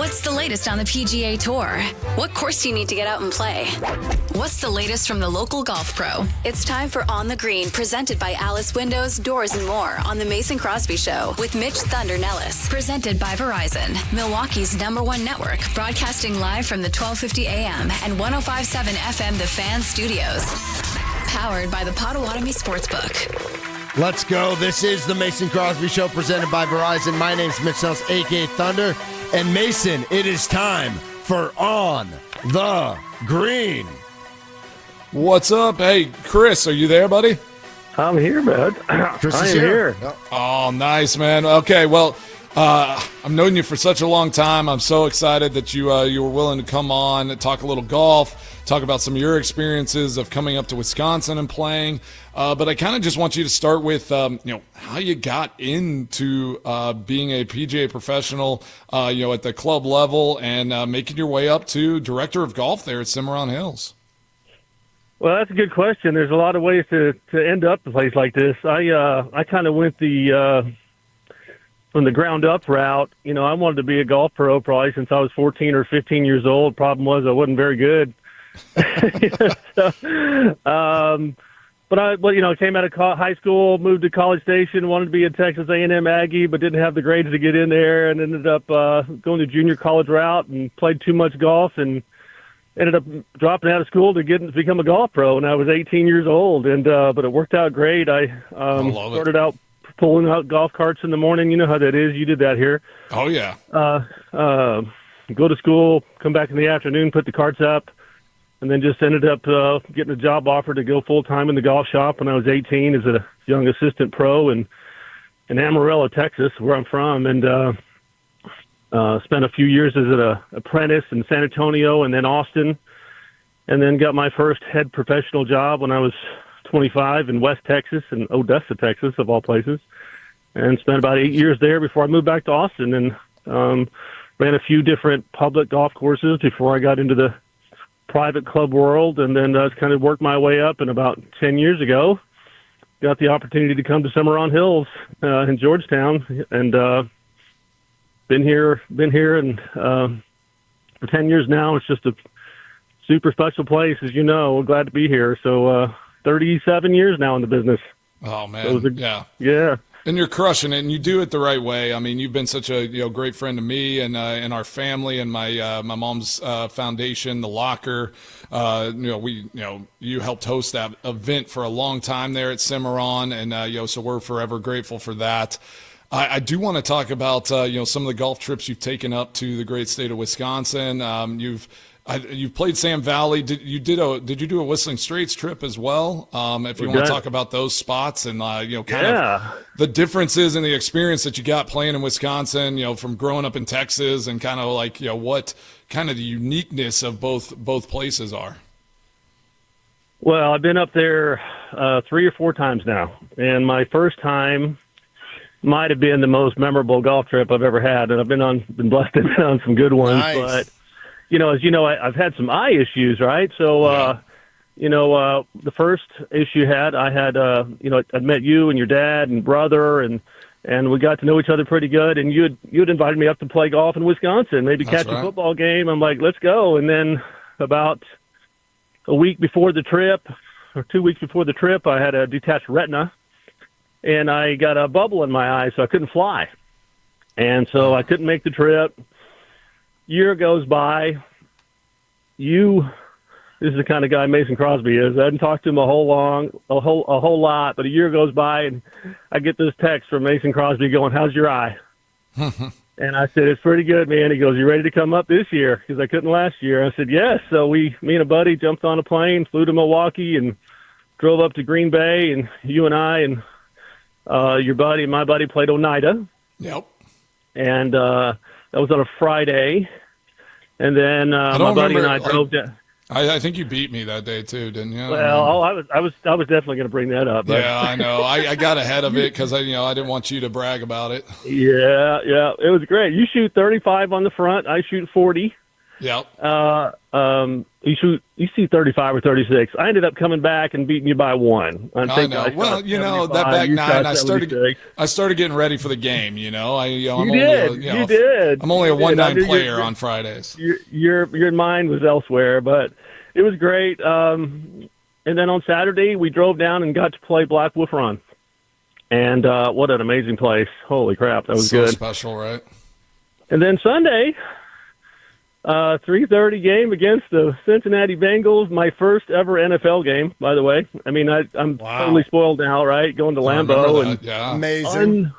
What's the latest on the PGA Tour? What course do you need to get out and play? What's the latest from the local golf pro? It's time for On the Green, presented by Alice Windows, Doors, and More on the Mason Crosby Show with Mitch Thunder Nellis. Presented by Verizon, Milwaukee's #1 network, broadcasting live from the 1250 AM and 105.7 FM The Fan Studios. Powered by the Potawatomi Sportsbook. Let's go. This is the Mason Crosby Show presented by Verizon. My name's Mitch Nellis, a.k.a. Thunder. And Mason, it is time for On the Green. What's up? Hey, Chris, are you there, buddy? I'm here, bud. Chris I is am here. here. Oh, nice, man. Okay, well, I've known you for such a long time. I'm so excited that you were willing to come on and talk a little golf, talk about some of your experiences of coming up to Wisconsin and playing. But I kind of just want you to start with, how you got into being a PGA professional, at the club level and making your way up to director of golf there at Cimarron Hills. Well, that's a good question. There's a lot of ways to end up a place like this. I kind of went from the ground up route. I wanted to be a golf pro probably since I was 14 or 15 years old. Problem was I wasn't very good. But I came out of high school, moved to College Station, wanted to be a Texas A&M Aggie, but didn't have the grades to get in there, and ended up going the junior college route and played too much golf and ended up dropping out of school to become a golf pro. And I was 18 years old, but it worked out great. I started out pulling out golf carts in the morning. You know how that is. You did that here. Oh yeah. Go to school, come back in the afternoon, put the carts up. And then just ended up getting a job offer to go full-time in the golf shop when I was 18 as a young assistant pro in Amarillo, Texas, where I'm from, and spent a few years as an apprentice in San Antonio and then Austin, and then got my first head professional job when I was 25 in West Texas, in Odessa, Texas, of all places, and spent about 8 years there before I moved back to Austin and ran a few different public golf courses before I got into the private club world, and then kind of worked my way up. And about 10 years ago, got the opportunity to come to Cimarron Hills in Georgetown, and been here, and for 10 years now. It's just a super special place, as you know. We're glad to be here. So 37 years now in the business. Oh man, yeah. And you're crushing it, and you do it the right way. I mean, you've been such a great friend to me and our family and my mom's foundation, the Locker. You helped host that event for a long time there at Cimarron, and so we're forever grateful for that. I do want to talk about some of the golf trips you've taken up to the great state of Wisconsin. You've played Sam Valley. Did you do a Whistling Straits trip as well? If you want to talk about those spots and kind of the differences in the experience that you got playing in Wisconsin, from growing up in Texas, and kind of like what kind of the uniqueness of both places are. Well, I've been up there 3 or 4 times now, and my first time might have been the most memorable golf trip I've ever had, and I've been blessed to be on some good ones, Nice. But. As you know, I've had some eye issues, right? So, the first issue I had, I'd met you and your dad and brother, and we got to know each other pretty good. And you'd invited me up to play golf in Wisconsin, maybe catch a football game. I'm like, let's go. And then about a week before the trip, or 2 weeks before the trip, I had a detached retina, and I got a bubble in my eye, so I couldn't fly. And so I couldn't make the trip. Year goes by. This is the kind of guy Mason Crosby is. I hadn't talked to him a whole lot, but a year goes by, and I get this text from Mason Crosby going, "How's your eye?" And I said, "It's pretty good, man." He goes, "You ready to come up this year?" Because I couldn't last year. I said, "Yes." So me and a buddy jumped on a plane, flew to Milwaukee, and drove up to Green Bay, and you and I and my buddy played Oneida. Yep. And that was on a Friday. And then my buddy and I drove down. I think you beat me that day too, didn't you? Well, I was definitely going to bring that up. But. Yeah, I know. I got ahead of it because I didn't want you to brag about it. Yeah, it was great. You shoot 35 on the front, I shoot 40, Yep. You see 35 or 36. I ended up coming back and beating you by one. I know. Well, that back nine, I started getting ready for the game. I'm only a 1-9 player on Fridays. Your mind was elsewhere, but it was great. And then on Saturday, we drove down and got to play Black Wolf Run. And what an amazing place. Holy crap, that was so good. Special, right? And then Sunday, 3:30 game against the Cincinnati Bengals, my first ever NFL game, by the way. I mean, I'm totally spoiled now, right? Going to Lambeau. And yeah. Amazing.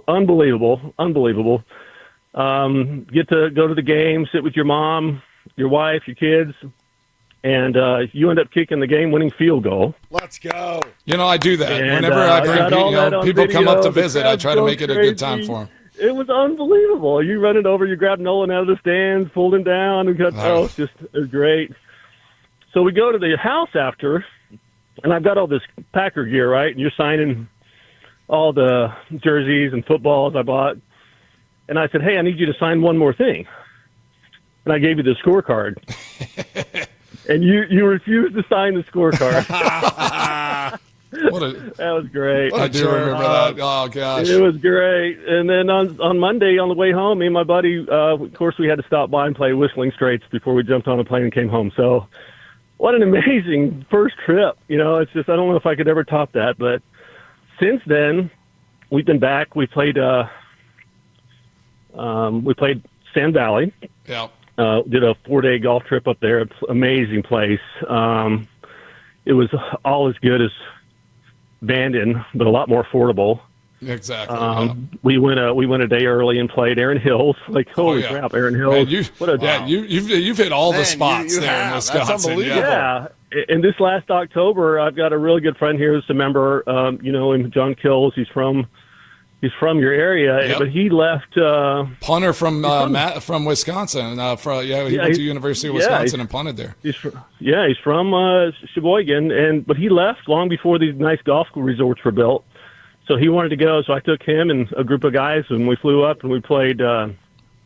Unbelievable. Get to go to the game, sit with your mom, your wife, your kids, and you end up kicking the game-winning field goal. Let's go. I do that. And, whenever I bring people come up to visit, I try to make it a good time for them. It was unbelievable. You run it over, you grab Nolan out of the stands, pulled him down, and it was great. So we go to the house after, and I've got all this Packer gear, right? And you're signing all the jerseys and footballs I bought. And I said, hey, I need you to sign one more thing. And I gave you the scorecard. And you refused to sign the scorecard. That was great. I do remember that. Oh, gosh. It was great. And then on Monday on the way home, me and my buddy, of course, we had to stop by and play Whistling Straits before we jumped on a plane and came home. So what an amazing first trip. It's just, I don't know if I could ever top that. But since then, we've been back. We played Sand Valley. Yeah. Did a 4-day golf trip up there. Amazing place. It was all as good as Bandon, but a lot more affordable. Exactly. We went a day early and played Erin Hills. Like, holy crap, Erin Hills! You've hit all the spots there in Wisconsin. That's unbelievable. Yeah. And this last October, I've got a really good friend here who's a member. In John Kills. He's from your area, but he left. Punter from Wisconsin. He went to University of Wisconsin and punted there. He's from Sheboygan, but he left long before these nice golf resorts were built. So he wanted to go. So I took him and a group of guys, and we flew up and we played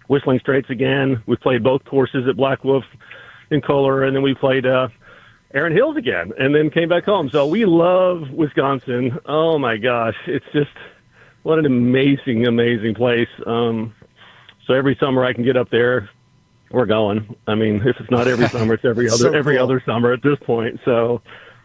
Whistling Straits again. We played both courses at Black Wolf in Kohler, and then we played Erin Hills again, and then came back home. So we love Wisconsin. Oh my gosh, it's just. What an amazing, amazing place. So every summer I can get up there, we're going. I mean, if it's not every summer, it's every other summer at this point. So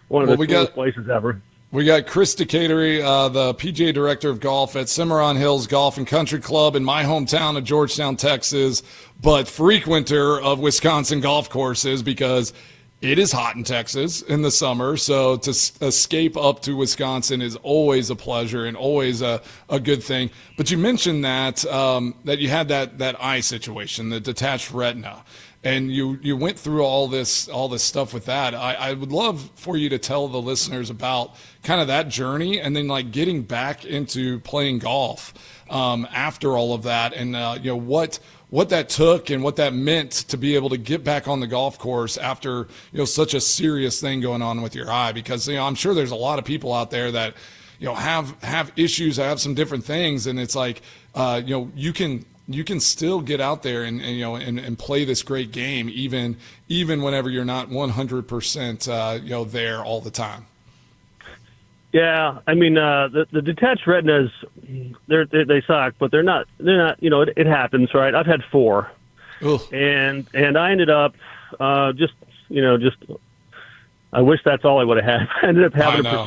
one of the coolest places ever. We got Chris Katery, the PGA Director of Golf at Cimarron Hills Golf and Country Club in my hometown of Georgetown, Texas, but frequenter of Wisconsin golf courses because it is hot in Texas in the summer, so to escape up to Wisconsin is always a pleasure and always a good thing. But you mentioned that you had that eye situation, the detached retina, and you went through all this stuff with that. I would love for you to tell the listeners about kind of that journey and then like getting back into playing golf after all of that, and what that took and what that meant to be able to get back on the golf course after such a serious thing going on with your eye, because I'm sure there's a lot of people out there that have issues, have some different things, and it's like you can still get out there and play this great game even whenever you're not 100% there all the time. Yeah, I mean the detached retinas, they suck, but they're not. It happens, right? I've had 4, and I ended up just I wish that's all I would have had. I ended up having a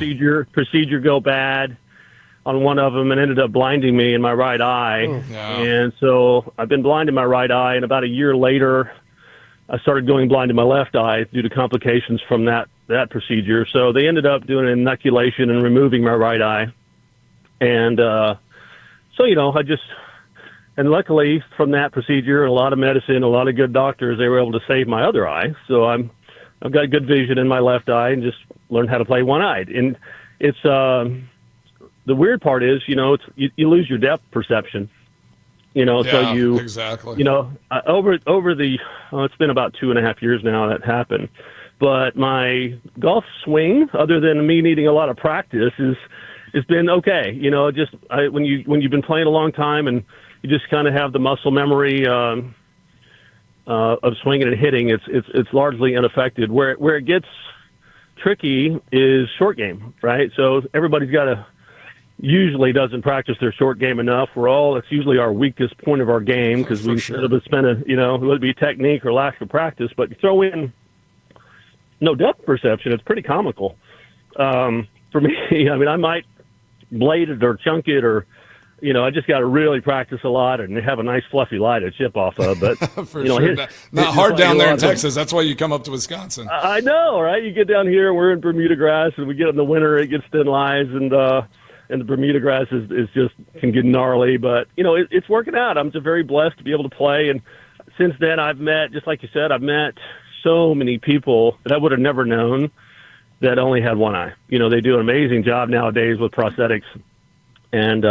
procedure go bad on one of them and ended up blinding me in my right eye. And so I've been blind in my right eye, and about a year later, I started going blind in my left eye due to complications from that procedure. So they ended up doing an inoculation and removing my right eye. And and luckily from that procedure, a lot of medicine, a lot of good doctors, they were able to save my other eye. So I've got good vision in my left eye and just learned how to play one-eyed. And it's the weird part is, you lose your depth perception. So you exactly. Over it's been about 2.5 years now that happened, but my golf swing, other than me needing a lot of practice, has been okay. When you've been playing a long time and you just kind of have the muscle memory. of swinging and hitting, it's largely unaffected. Where it gets tricky is short game, right? So everybody's usually doesn't practice their short game enough. It's usually our weakest point of our game because we sort of spend whether it be technique or lack of practice, but you throw in no depth perception, it's pretty comical. For me, I mean, I might blade it or chunk it or, I just got to really practice a lot and have a nice fluffy lie to chip off of. But not hard down there in Texas. That's why you come up to Wisconsin. I know, right? You get down here, we're in Bermuda grass, and we get in the winter, it gets thin lies, and the Bermuda grass is just can get gnarly. But it's working out. I'm just very blessed to be able to play. And since then, I've met, just like you said, so many people that I would have never known that only had one eye. They do an amazing job nowadays with prosthetics, and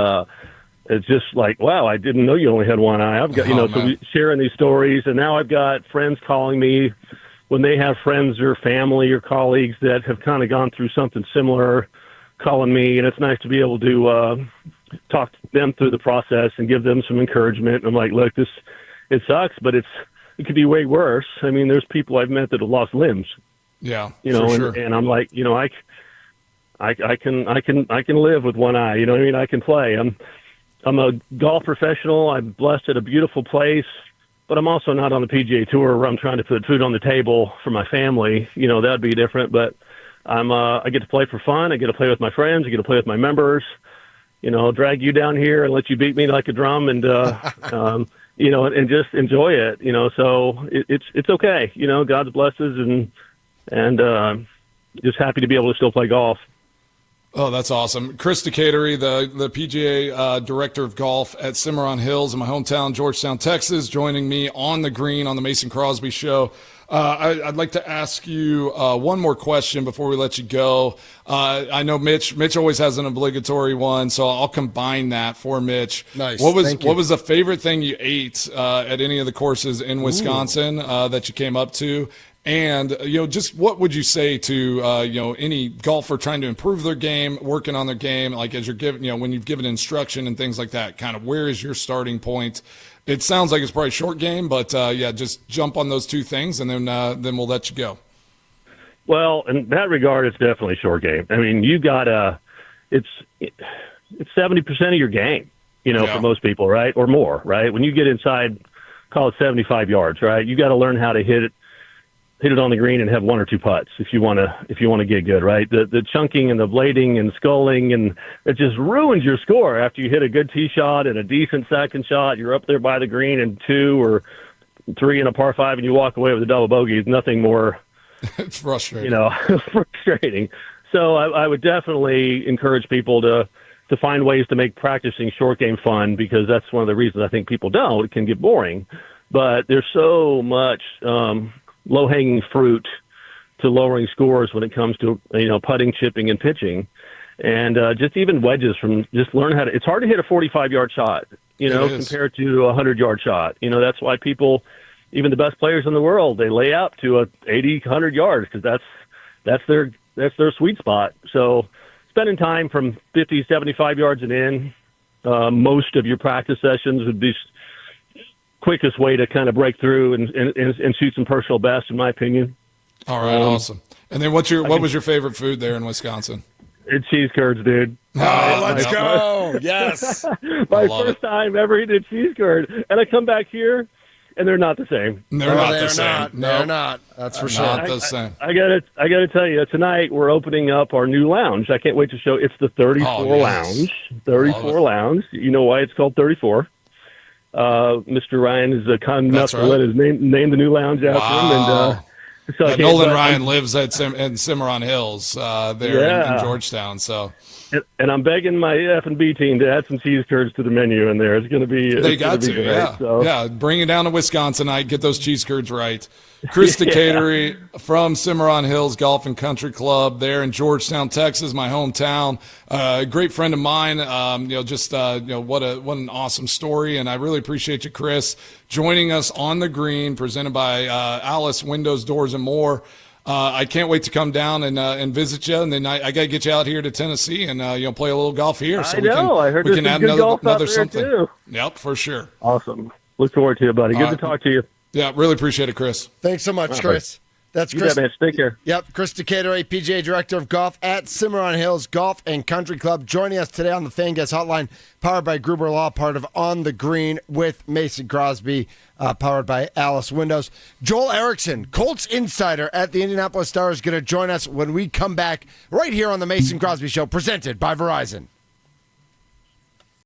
it's just like, wow, I didn't know you only had one eye. I've got, so we sharing these stories, and now I've got friends calling me when they have friends or family or colleagues that have kind of gone through something similar, calling me, and it's nice to be able to talk to them through the process and give them some encouragement. I'm like, look, it sucks, but it could be way worse. I mean, there's people I've met that have lost limbs. Yeah, and I'm like, I can live with one eye. I can play. I'm a golf professional. I'm blessed at a beautiful place, but I'm also not on the PGA Tour where I'm trying to put food on the table for my family. That'd be different, but I get to play for fun. I get to play with my friends. I get to play with my members. Drag you down here and let you beat me like a drum, and and just enjoy it. So it's okay. God's blesses, and just happy to be able to still play golf. Oh, that's awesome. Chris Katery, the PGA Director of Golf at Cimarron Hills in my hometown, Georgetown, Texas, joining me on the green on the Mason Crosby Show. I'd like to ask you one more question before we let you go. I know Mitch always has an obligatory one, so I'll combine that for Mitch. Nice. What was the favorite thing you ate at any of the courses in Wisconsin that you came up to? And, just what would you say to, any golfer trying to improve their game, working on their game, like as you're giving, when you've given instruction and things like that, kind of where is your starting point? It sounds like it's probably short game, but just jump on those two things and then we'll let you go. Well, in that regard, it's definitely short game. I mean, you got it's 70% of your game, for most people, right? Or more, right? When you get inside, call it 75 yards, right? You got to learn how to hit it on the green and have one or two putts if you want to get good, right? The chunking and the blading and sculling, and it just ruins your score after you hit a good tee shot and a decent second shot. You're up there by the green and 2 or 3 in a par 5, and you walk away with a double bogey. It's nothing more it's frustrating. Frustrating. So I would definitely encourage people to find ways to make practicing short game fun, because that's one of the reasons I think people don't. It can get boring, but there's so much low-hanging fruit to lowering scores when it comes to putting, chipping, and pitching, and just even wedges. Just learn how to. It's hard to hit a 45-yard shot, compared to a 100-yard shot. That's why people, even the best players in the world, they lay out to a 80, 100 yards because that's their sweet spot. So spending time from 50, 75 yards and in most of your practice sessions would be quickest way to kind of break through and shoot some personal best, in my opinion. All right, awesome. And then what was your favorite food there in Wisconsin? It's cheese curds, dude. Oh, let's go! Yes, my first time ever eating a cheese curd, and I come back here, and they're not the same. They're not the same. They're not. That's for sure. Not the same. I gotta tell you, tonight we're opening up our new lounge. I can't wait to show. It's the 34 Lounge. 34 Lounge. You know why it's called 34? Mr. Ryan is kind enough to let his name the new lounge after him, and so Nolan Ryan lives in Cimarron Hills there in Georgetown. So, and I'm begging my F&B team to add some cheese curds to the menu in there. It's going to be they got to great, so. Bring it down to Wisconsinite, get those cheese curds right. Chris Katery from Cimarron Hills Golf and Country Club there in Georgetown, Texas, my hometown. A great friend of mine. What an awesome story, and I really appreciate you, Chris, joining us on the green, presented by Alice Windows, Doors, and More. I can't wait to come down and visit you, and then I got to get you out here to Tennessee and play a little golf here. So I heard we can add another golf out there something. too. Yep, for sure. Awesome. Look forward to it, buddy. Good to talk to you. Yeah, really appreciate it, Chris. Thanks so much, Chris. That's You Chris. bet, man. Take care. Yep, Chris Katery, PGA Director of Golf at Cimarron Hills Golf and Country Club, joining us today on the Fan Guest Hotline, powered by Gruber Law, part of On the Green with Mason Crosby, powered by Alice Windows. Joel Erickson, Colts insider at the Indianapolis Star, is going to join us when we come back right here on the Mason Crosby Show, presented by Verizon.